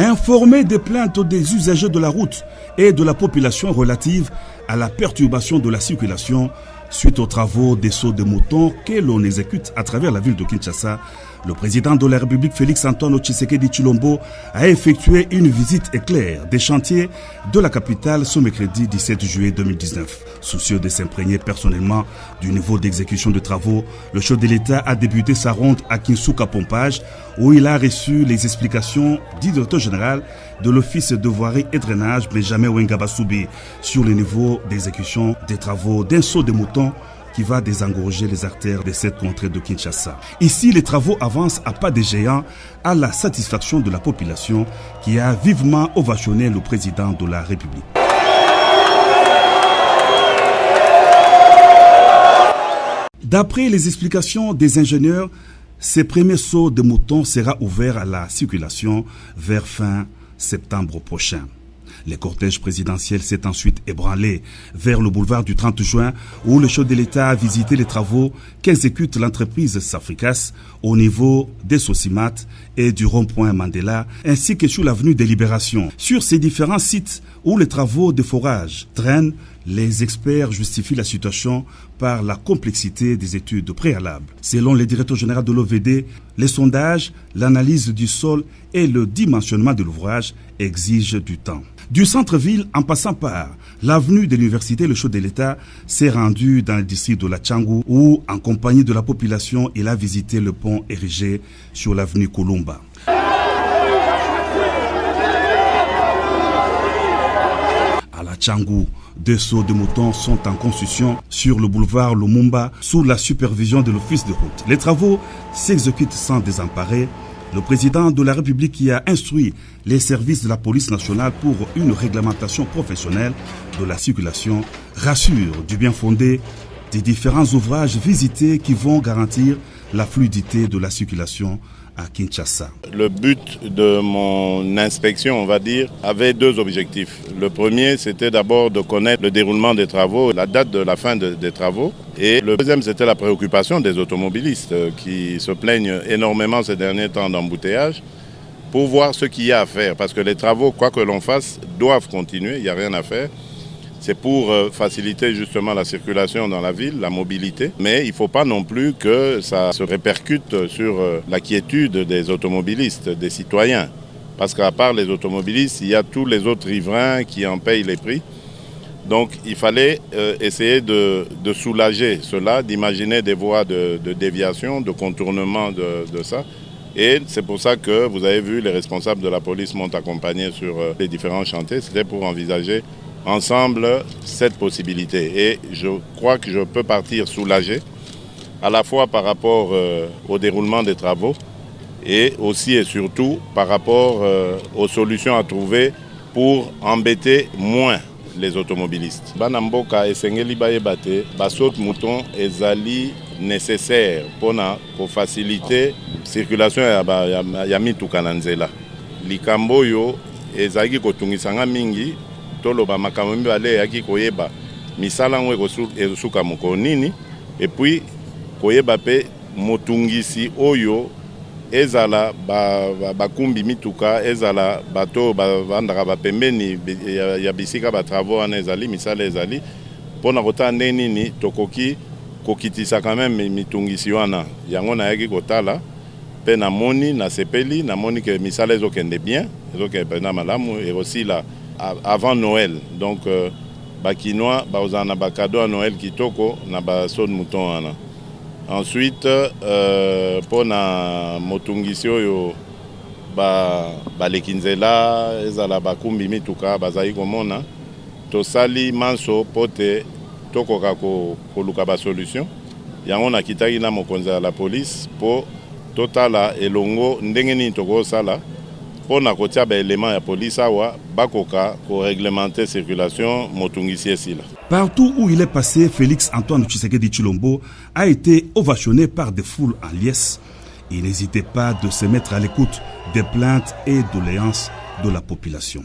Informer des plaintes des usagers de la route et de la population relative à la perturbation de la circulation suite aux travaux des sauts de moutons que l'on exécute à travers la ville de Kinshasa. Le président de la République, Félix-Antoine Tshisekedi Tshilombo, a effectué une visite éclair des chantiers de la capitale ce mercredi 17 juillet 2019. Soucieux de s'imprégner personnellement du niveau d'exécution de travaux, le chef de l'État a débuté sa ronde à Kinsuka Pompage, où il a reçu les explications du directeur général de l'Office de voirie et drainage, Benjamin Wengabasoubi, sur le niveau d'exécution des travaux d'un saut de mouton qui va désengorger les artères de cette contrée de Kinshasa. Ici, les travaux avancent à pas de géant à la satisfaction de la population qui a vivement ovationné le président de la République. D'après les explications des ingénieurs, ce premier saut de mouton sera ouvert à la circulation vers fin septembre prochain. Le cortège présidentiel s'est ensuite ébranlé vers le boulevard du 30 juin où le chef de l'État a visité les travaux qu'exécute l'entreprise Safricas au niveau des Sosimat et du rond-point Mandela ainsi que sur l'avenue des Libérations. Sur ces différents sites où les travaux de forage traînent, les experts justifient la situation par la complexité des études préalables. Selon le directeur général de l'OVD, les sondages, l'analyse du sol et le dimensionnement de l'ouvrage exigent du temps. Du centre-ville, en passant par l'avenue de l'université, le chef de l'État s'est rendu dans le district de la Tchangou où, en compagnie de la population, il a visité le pont érigé sur l'avenue Kolomba. À la Tchangou, 2 sauts de moutons sont en construction sur le boulevard Lumumba sous la supervision de l'office de route. Les travaux s'exécutent sans désemparer. Le président de la République qui a instruit les services de la police nationale pour une réglementation professionnelle de la circulation rassure du bien fondé des différents ouvrages visités qui vont garantir la fluidité de la circulation à Kinshasa. Le but de mon inspection, on va dire, avait 2 objectifs. Le premier, c'était d'abord de connaître le déroulement des travaux, la date de la fin des travaux. Et le deuxième, c'était la préoccupation des automobilistes qui se plaignent énormément ces derniers temps d'embouteillage pour voir ce qu'il y a à faire. Parce que les travaux, quoi que l'on fasse, doivent continuer, il n'y a rien à faire. C'est pour faciliter justement la circulation dans la ville, la mobilité. Mais il ne faut pas non plus que ça se répercute sur la quiétude des automobilistes, des citoyens. Parce qu'à part les automobilistes, il y a tous les autres riverains qui en payent les prix. Donc il fallait essayer de soulager cela, d'imaginer des voies de déviation, de contournement de ça. Et c'est pour ça que vous avez vu les responsables de la police m'ont accompagné sur les différents chantiers. C'était pour envisager ensemble cette possibilité. Et je crois que je peux partir soulagé, à la fois par rapport au déroulement des travaux et aussi et surtout par rapport aux solutions à trouver pour embêter moins les automobilistes. Banamboka esengeli bayebate basot mouton ezali nécessaire pour faciliter circulation ya mituka na nzela. Likambo yo ezaki kotungisanga mingi toloba makambo mibale yaki koyeba misala ngo ekosuka moko nini et puis koyeba pe motungisi oyo ezala bakumbi mituka ezala bato bandaka bapembeni ya bisika ba travaux wana ezali misala ezali pona kota nini tokoki kokitisa quand même mitungisi wana yango na yaki kotala pe na moni na sepeli na moni que misala ezokende bien ezokende na malamu et aussi là avant Noël. Donc bakinois bazana bakado à Noël kitoko na ba saut de mouton wana. Ensuite pona motungisi oyo balekinzela ezala bakumbi mituka bazali komona tosali manso pote tokoka koluka ba solution yango na kitaki na mokonzi ya la police po totala elongo ndenge nini tokosala pona kotia ba élément ya police awa bakoka ko réglementer circulation motungisi esila. Partout où il est passé, Félix-Antoine Tshisekedi Tshilombo a été ovationné par des foules en liesse. Il n'hésitait pas de se mettre à l'écoute des plaintes et doléances de la population.